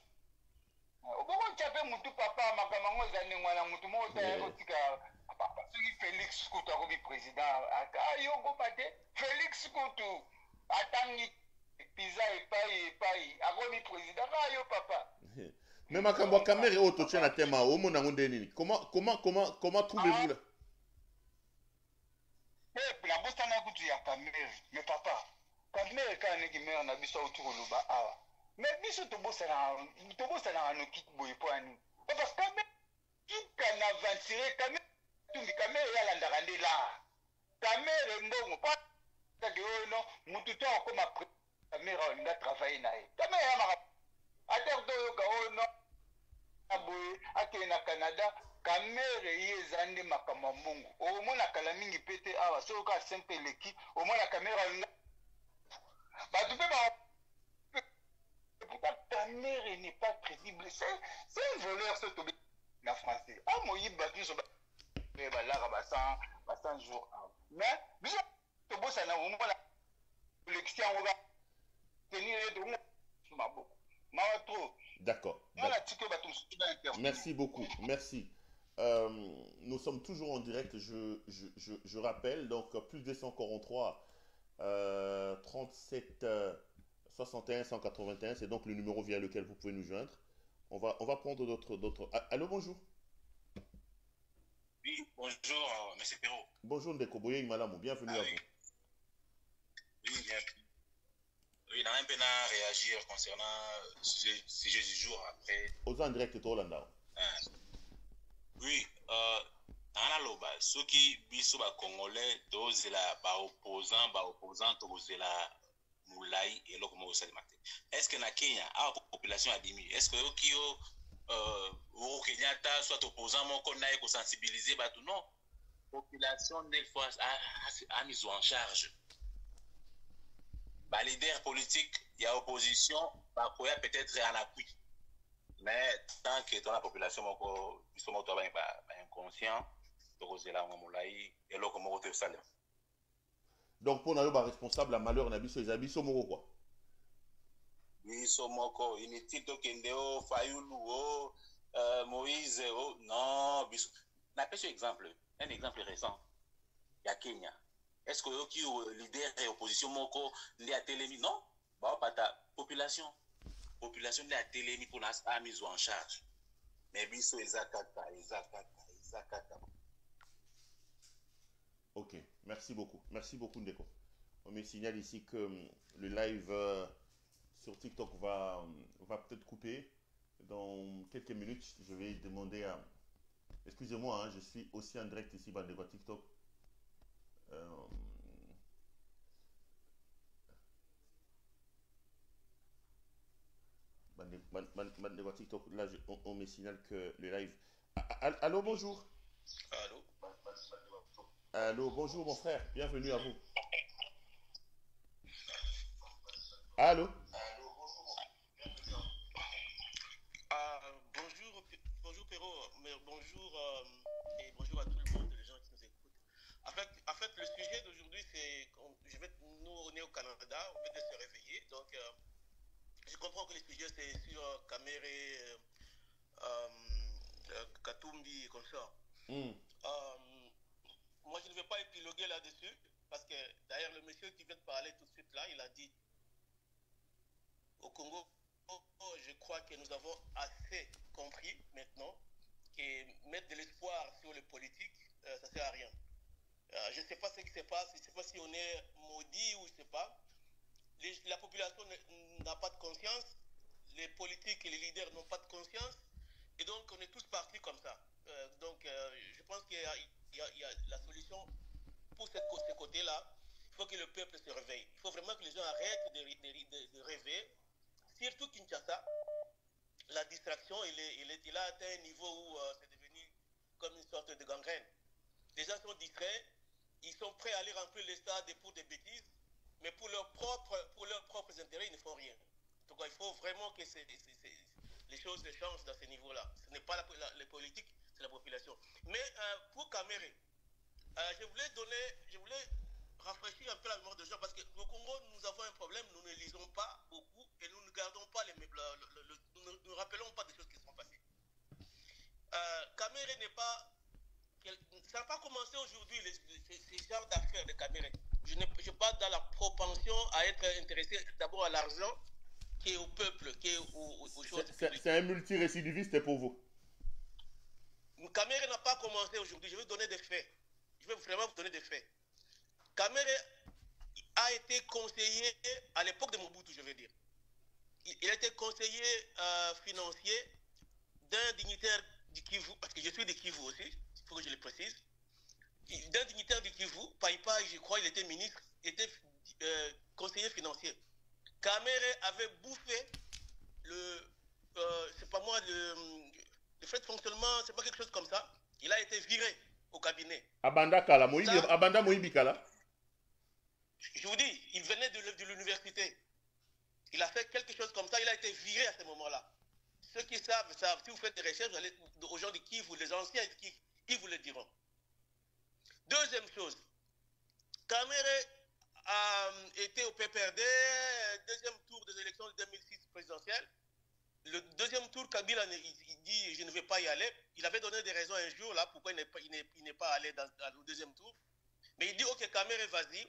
obokotya mpe mutu papa makambo yango eza ndenge wana mutu moko ta otika papa soki félix kutu akomi président aka yokoba te félix kutu atangi piza epai akomi président ka yo papa. Mais makambo ya kamere oyo totia na tema omona yango nde nini comment trouvez-vous là nabosana kutu ya kamere mais papa kamere kaka ndenge mere na biso auti koloba awa mais biso tobosanaka noki boye mpo ya nini parce kamere kika na ventire kamere tumbi kamere yalandaka nde la kamere mbongo patake oyo no mutu to akoma kamere aolinga travaille na ye kamere yamaka atere to oyoka oyo no boye akende na canada kamere ye eza nde makambo ya mbongo omona kala mingi mpe te awa soki oka sente eleki omona kamere alinga bato mpe pourtant kamere n'est pas crédible c'est un voleur so tobe na français moyibi bato nyonso balaka ba 100 jours mais biso tobosana omona élection yango tenir ye tokongo maboko mawa trop. D'accord. Merci beaucoup. Merci. Nous sommes toujours en direct. Je rappelle, donc plus 243 37 61 181. C'est donc le numéro via lequel vous pouvez nous joindre. On va prendre d'autres. Allô, bonjour. Oui, bonjour, M. Perrault. Bonjour, Ndeko Boye Malamou. Bienvenue à vous. Oui, bienvenue. Oui, dans un peu à réagir concernant le sujet du jour après. Aux en direct, toi, Landa. Oui, dans la loba, ceux qui sont congolais, tous les opposants, tous les moulay et l'autre mot salimate. Est-ce que na Kenya, la population a diminué? Est-ce que qui au Kenyatta soit opposant, mon qu'on a sensibilisé, bah tout non. Population des fois a mis en charge. Bah, leader politique, il y a opposition, bah, peut-être en appui. Mais tant que dans la population, ils sont inconscients, et donc, pour nous, responsable, la malheur, on a vu les habits, sont quoi? Oui, somoko, inutile, Tokendeo, Fayoulou, Moïse, non, n'a pas un exemple récent. Il y a Kenya. Est-ce que le leader et l'opposition moko n'a télémi? Non. Bah, pas ta population. Population n'a télémi pour la mise en charge. Mais biso ezakata. Ok, merci beaucoup. Merci beaucoup, Ndeko. On me signale ici que le live sur TikTok va peut-être couper. Dans quelques minutes, je vais demander à... Excusez-moi, hein, je suis aussi en direct ici sur TikTok. TikTok, là on me signale que le live. Allô, bonjour. Allô, bonjour mon frère, bienvenue à vous. Allô. Bonjour Perrault, mais bonjour et bonjour à tout le monde, les gens qui nous écoutent. En fait le sujet d'aujourd'hui, c'est nous on est au Canada, on vient de se réveiller, donc je comprends que le sujet c'est sur Kamere, Katumbi et comme ça. Moi je ne vais pas épiloguer là-dessus, parce que d'ailleurs le monsieur qui vient de parler tout de suite là, il a dit au Congo, je crois que nous avons assez compris maintenant que mettre de l'espoir sur le politique, ça ne sert à rien. Je ne sais pas ce qui se passe, je ne sais pas si on est maudit ou je ne sais pas. La population n'a pas de conscience, les politiques et les leaders n'ont pas de conscience, et donc on est tous partis comme ça. Je pense qu'il y a la solution pour ce côté-là. Il faut que le peuple se réveille. Il faut vraiment que les gens arrêtent de rêver. Surtout Kinshasa, la distraction, il a atteint un niveau où c'est devenu comme une sorte de gangrène. Les gens sont distraits, ils sont prêts à aller remplir les stades pour des bêtises, mais pour leurs propres intérêts, ils ne font rien. Donc il faut vraiment que les choses changent dans ce niveau-là. Ce n'est pas les politiques, c'est la population. Mais pour Kamere, je voulais rafraîchir un peu la mémoire des gens parce que au Congo, nous avons un problème, nous ne lisons pas beaucoup et nous ne gardons pas nous ne rappelons pas des choses qui sont passées. Kamere n'est pas... Ça n'a pas commencé aujourd'hui, ces genres d'affaires de Kamere. Je parle dans la propension à être intéressé d'abord à l'argent qui est au peuple, qui est aux choses. C'est un multirécidiviste pour vous. Kamere n'a pas commencé aujourd'hui. Je vais donner des faits. Je vais vraiment vous donner des faits. Kamere a été conseiller à l'époque de Mobutu, je veux dire. Il a été conseiller financier d'un dignitaire du Kivu, parce que je suis de Kivu aussi, il faut que je le précise. D'un dignitaire du Kivu, Paipa, je crois, il était ministre, il était conseiller financier. Kamere avait bouffé c'est pas moi, le fait de fonctionnement, c'est pas quelque chose comme ça. Il a été viré au cabinet. Abanda Kala, Abanda Moïbi Kala. Je vous dis, il venait de l'université. Il a fait quelque chose comme ça, il a été viré à ce moment-là. Ceux qui savent, si vous faites des recherches, aux gens de Kivu, les anciens de Kivu, ils vous le diront. Deuxième chose, Kamere a été au PPRD, deuxième tour des élections de 2006 présidentielles. Le deuxième tour, Kabila, il dit je ne vais pas y aller. Il avait donné des raisons un jour là pourquoi il n'est pas allé au deuxième tour. Mais il dit ok, Kamere, vas-y,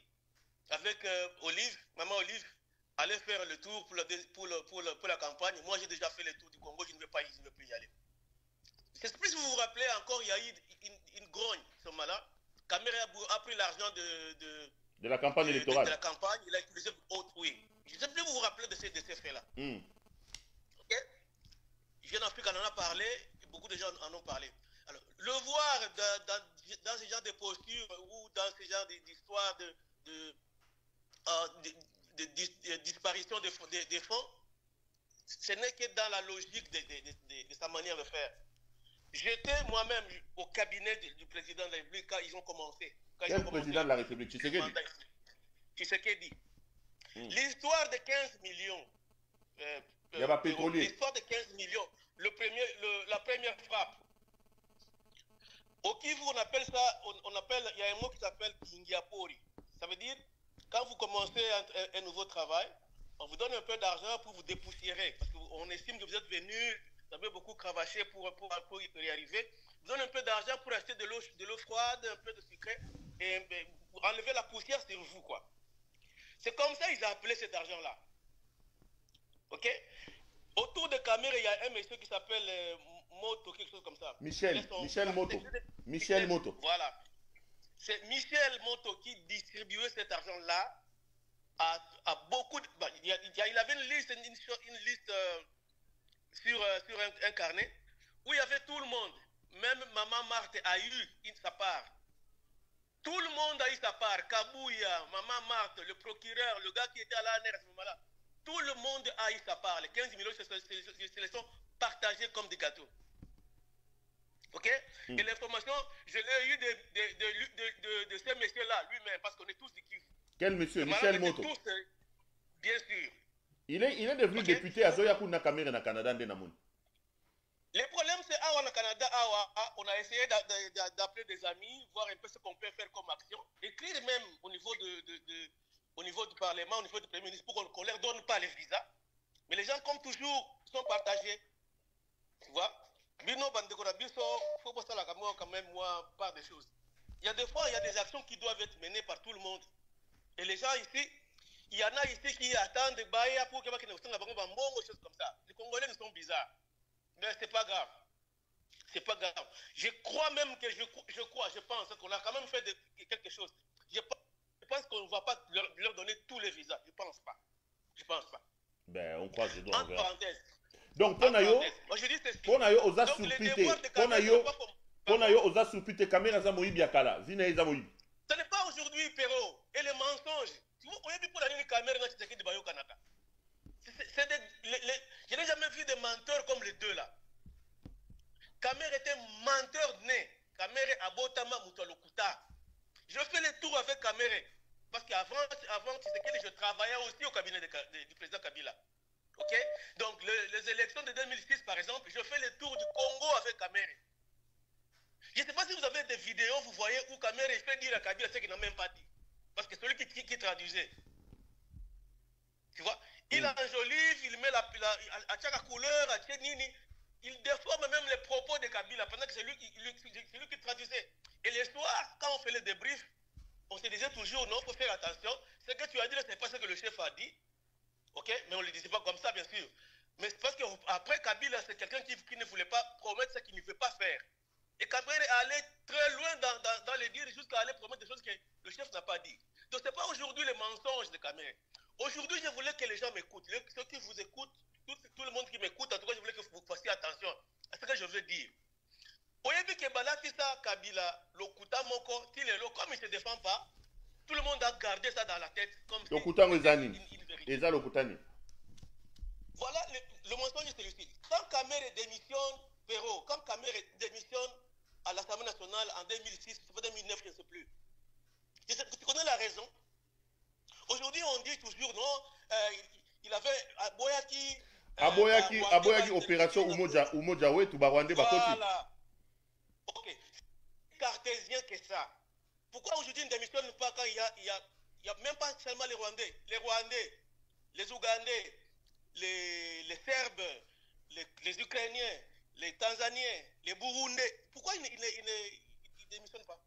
avec Olive, maman Olive, allez faire le tour pour la campagne. Moi j'ai déjà fait le tour du Congo, je ne vais plus y aller. C'est plus si vous vous rappelez encore, il y a eu une grogne ce moment-là. Kamere a pris l'argent de la campagne électorale. De la campagne, il a utilisé autrui. Je ne sais plus vous vous rappelez de ces faits-là. Ok? Jeune Afrique en a parlé, et beaucoup de gens en ont parlé. Alors, le voir dans ce genre de posture ou dans ce genre d'histoire de disparition des fonds, ce n'est que dans la logique de sa manière de faire. J'étais moi-même au cabinet du président de la République quand ils ont commencé. Quel président de la République? Tshisekedi. L'histoire de 15 millions. Il y a pas pétrolier. L'histoire de 15 millions. La première frappe. Au Kivu, on appelle, il y a un mot qui s'appelle Kingiapori. Ça veut dire, quand vous commencez un nouveau travail, on vous donne un peu d'argent pour vous dépoussiérer. Parce qu'on estime que vous êtes venu, vous avez beaucoup cravaché pour y arriver. Vous donne un peu d'argent pour acheter de l'eau froide, un peu de sucre, et enlever la poussière sur vous, quoi. C'est comme ça qu'ils ont appelé cet argent-là. Ok? Autour de Kamere, il y a un monsieur qui s'appelle Moto, quelque chose comme ça. Michel Moto. Voilà. C'est Michel Moto qui distribuait cet argent-là à beaucoup de... il avait une liste sur un carnet où il y avait tout le monde. Même Maman Marthe a eu sa part. Tout le monde a eu sa part. Kabouya, Maman Marthe, le procureur, le gars qui était à l'ANR à ce moment-là. Tout le monde a eu sa part. Les 15 millions se les sont partagés comme des gâteaux. Ok? Et l'information, je l'ai eu de ce monsieur-là lui-même, parce qu'on est tous des Kivu. Quel monsieur? Michel Moto. Tous, bien sûr. Il est devenu député à Zoyakuna Kamere na Canada. Le problème, c'est au Canada, on a essayé d'appeler des amis, voir un peu ce qu'on peut faire comme action, écrire même au niveau du Parlement, au niveau du Premier ministre, pour qu'on ne leur donne pas les visas. Mais les gens, comme toujours, sont partagés. Tu vois? Bino Bandekora Biso, il faut passer quand même, moi, par des choses. Il y a des fois, il y a des actions qui doivent être menées par tout le monde. Et les gens ici, il y en a ici qui attendent des bails pour qu'ils ne soient pas des choses comme ça. Les Congolais nous sont bizarres. Mais c'est pas grave. C'est pas grave. Je crois même que je pense qu'on a quand même fait quelque chose. Je pense qu'on ne va pas leur donner tous les visas. Je pense pas. Ben, on croise les doigts. En parenthèse. Donc, Ponayo, osa soupite. Ponayo, osa soupite caméra za moyibi akala. Zina eza moyibi. Ce n'est pas aujourd'hui, Péro. Et les mensonges. Tu vois, on a dit pour la caméra dans Tshisekedi de Bayo Kanaka. Je n'ai jamais vu des menteurs comme les deux là. Kamere était menteur né. Kamere Abotama Moutalokuta. Je fais les tours avec Kamere. Parce qu'avant Tshisekedi, je travaillais aussi au cabinet du président Kabila. Ok? Donc, les élections de 2006, par exemple, je fais le tour du Congo avec Kamere. Je ne sais pas si vous avez des vidéos, vous voyez, où Kamere fait dire à Kabila ce qu'il n'a même pas dit. Parce que celui qui traduisait. Tu vois? Il enjolive, il met à chaque couleur, à chaque nini. Il déforme même les propos de Kabila pendant que c'est lui qui traduisait. Et le soir, quand on fait le débrief, on se disait toujours, non, il faut faire attention. Ce que tu as dit, ce n'est pas ce que le chef a dit. Ok? Mais on ne le disait pas comme ça, bien sûr. Mais c'est parce qu'après Kabila, c'est quelqu'un qui ne voulait pas promettre ce qu'il ne veut pas faire. Et Kabila est allé très loin dans les dires jusqu'à aller promettre des choses que le chef n'a pas dit. Donc ce n'est pas aujourd'hui le mensonge de Kabila. Aujourd'hui, je voulais que les gens m'écoutent. Ceux qui vous écoutent, tout le monde qui m'écoute, en tout cas, je voulais que vous fassiez attention à ce que je veux dire. Oyebi que Balakisa Kabila, Lokuta Moko, comme il ne se défend pas, tout le monde a gardé ça dans la tête. Lokuta Mozani. Eza Lokutani. Voilà, le mensonge est celui-ci. Quand Kamere démissionne, Perrault, quand Kamere démissionne à l'Assemblée nationale en 2006, c'est pas 2009, je ne sais plus. Tu connais la raison? Aujourd'hui, on dit toujours, non, il avait Aboyaki, opération Umojawe, Tubarwande, Bakoti. Voilà. Ok. Cartésien que ça. Pourquoi aujourd'hui, il ne démissionne pas quand il y a même pas seulement les Rwandais, les Ougandais, les Serbes, les Ukrainiens, les Tanzaniens, les Burundais. Pourquoi il ne démissionne pas?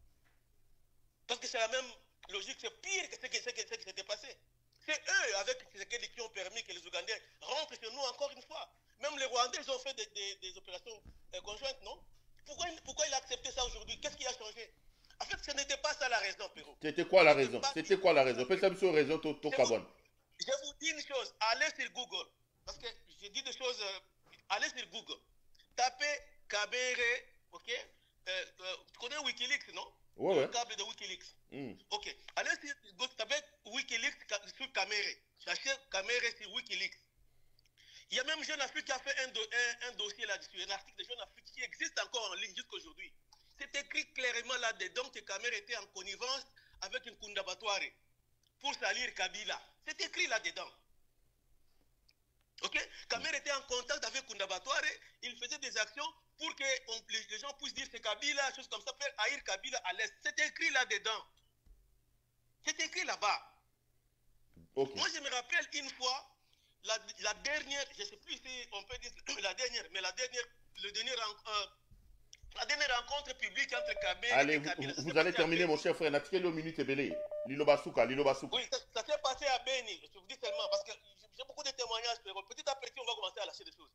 Parce que c'est la même logique, c'est pire que ce qui s'était passé. C'est eux, avec ce qui ont permis que les Ougandais rentrent chez nous encore une fois. Même les Rwandais, ils ont fait des opérations conjointes, non? Pourquoi il a accepté ça aujourd'hui? Qu'est-ce qui a changé? En fait, ce n'était pas ça la raison, Perrault. C'était quoi la raison? C'était quoi la raison? Peut-être que raison to Kabon. Je vous dis une chose, allez sur Google. Parce que j'ai dit des choses, allez sur Google. Tapez Kabere, ok? Tu connais Wikileaks, non? Ouais. Le câble de Wikileaks. Ok. Allez sur Google, tapez Wikileaks sur Kamere. Cherchez Kamere sur Wikileaks. Il y a même Jeune Afrique qui a fait un dossier là-dessus, un article de Jeune Afrique qui existe encore en ligne jusqu'à aujourd'hui. C'est écrit clairement là-dedans que Kamere était en connivence avec une Kundabatware pour salir Kabila. C'est écrit là-dedans. Ok? Kamere était en contact avec Kundabatware, il faisait des actions pour que les gens puissent dire c'est Kabila, choses comme ça, faire haïr Kabila à l'Est. C'est écrit là-dedans. C'est écrit là-bas. Okay. Moi, je me rappelle une fois, la dernière, je ne sais plus si on peut dire la dernière, mais la dernière rencontre publique entre Kabila et Kabila. Vous allez terminer, mon cher frère. Natikelo minute belé. Lilobasuka. Oui, ça s'est passé à Beni. Je vous dis seulement, parce que j'ai beaucoup de témoignages. Petit à petit, on va commencer à lâcher des choses.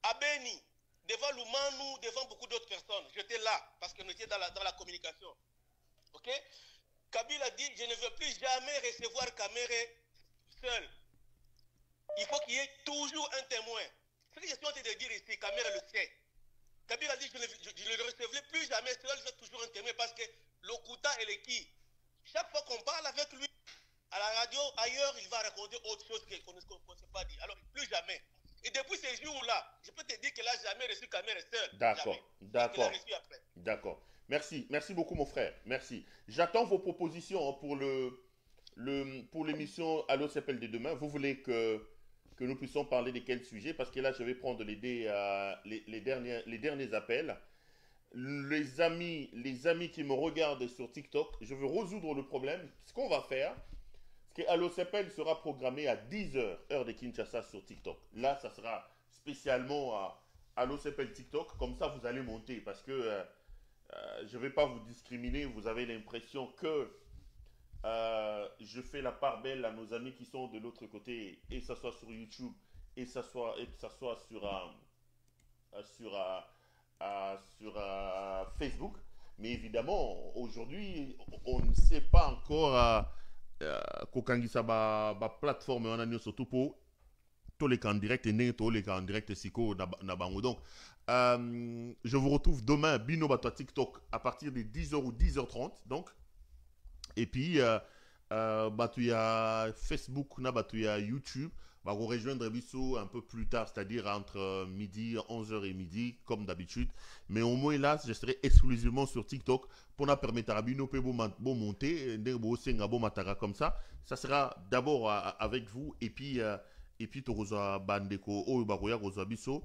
À Beni, devant Lumanou, devant beaucoup d'autres personnes. J'étais là, parce qu'on était dans la communication. Ok? Kabila dit, je ne veux plus jamais recevoir Kamere seul. Il faut qu'il y ait toujours un témoin. Ce que je suis en train de dire ici, Kamere le sait. Kabila dit, je ne le recevrai plus jamais seul, je veux toujours un témoin parce que Lokuta et le qui. Chaque fois qu'on parle avec lui, à la radio, ailleurs, il va raconter autre chose qu'on ne s'est pas dit. Alors, plus jamais. Et depuis ces jours-là, je peux te dire qu'il n'a jamais reçu Kamere seul. D'accord. Merci beaucoup, mon frère. Merci. J'attends vos propositions pour l'émission Allo CPL de demain. Vous voulez que nous puissions parler de quel sujet? Parce que là, je vais prendre les derniers appels. Les amis qui me regardent sur TikTok, je veux résoudre le problème. Ce qu'on va faire, c'est que Allo CPL sera programmé à 10h, heure de Kinshasa sur TikTok. Là, ça sera spécialement à Allo CPL TikTok. Comme ça, vous allez monter. Parce que je ne vais pas vous discriminer. Vous avez l'impression que je fais la part belle à nos amis qui sont de l'autre côté, et ça soit sur YouTube, et ça soit sur Facebook. Mais évidemment, aujourd'hui, on ne sait pas encore kokangisa ba plateforme on a surtout pour tous les cas en direct et tous les cas en direct siko na bango. Donc je vous retrouve demain Bino Bato TikTok à partir de 10h ou 10h30 donc. Et puis il y a Facebook, il y a YouTube. On va rejoindre Bisso un peu plus tard, c'est-à-dire entre midi, 11h et midi, comme d'habitude. Mais au moins là, je serai exclusivement sur TikTok pour nous permettre à Bino de monter, comme ça. Ça sera d'abord avec vous et puis et puis tokozwa bandeko oyo bakoya kozwa biso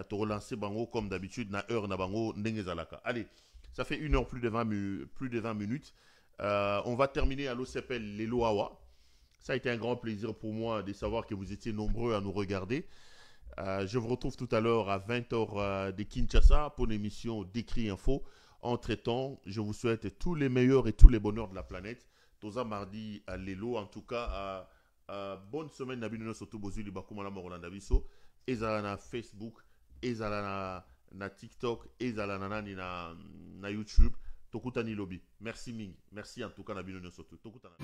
torelancer bango comme d'habitude na heure na bango ndenge ezalaka. Allez, ça fait 1 heure plus de 20 minutes. On va terminer à l'OCPL Lelo Awa. Ça a été un grand plaisir pour moi de savoir que vous étiez nombreux à nous regarder. Je vous retrouve tout à l'heure à 20h de Kinshasa pour l'émission Décrit Info. Entre-temps, je vous souhaite tous les meilleurs et tous les bonheurs de la planète. Toza mardi à Lelo, en tout cas, bonne semaine Nabino Soto Bozuli Bakumala Morolanda Biso. Ezala na Facebook, ezala na TikTok, ezala na YouTube. Tokutani Lobby. Merci Ming. Merci en tout cas Nabino Soto. Tokutana.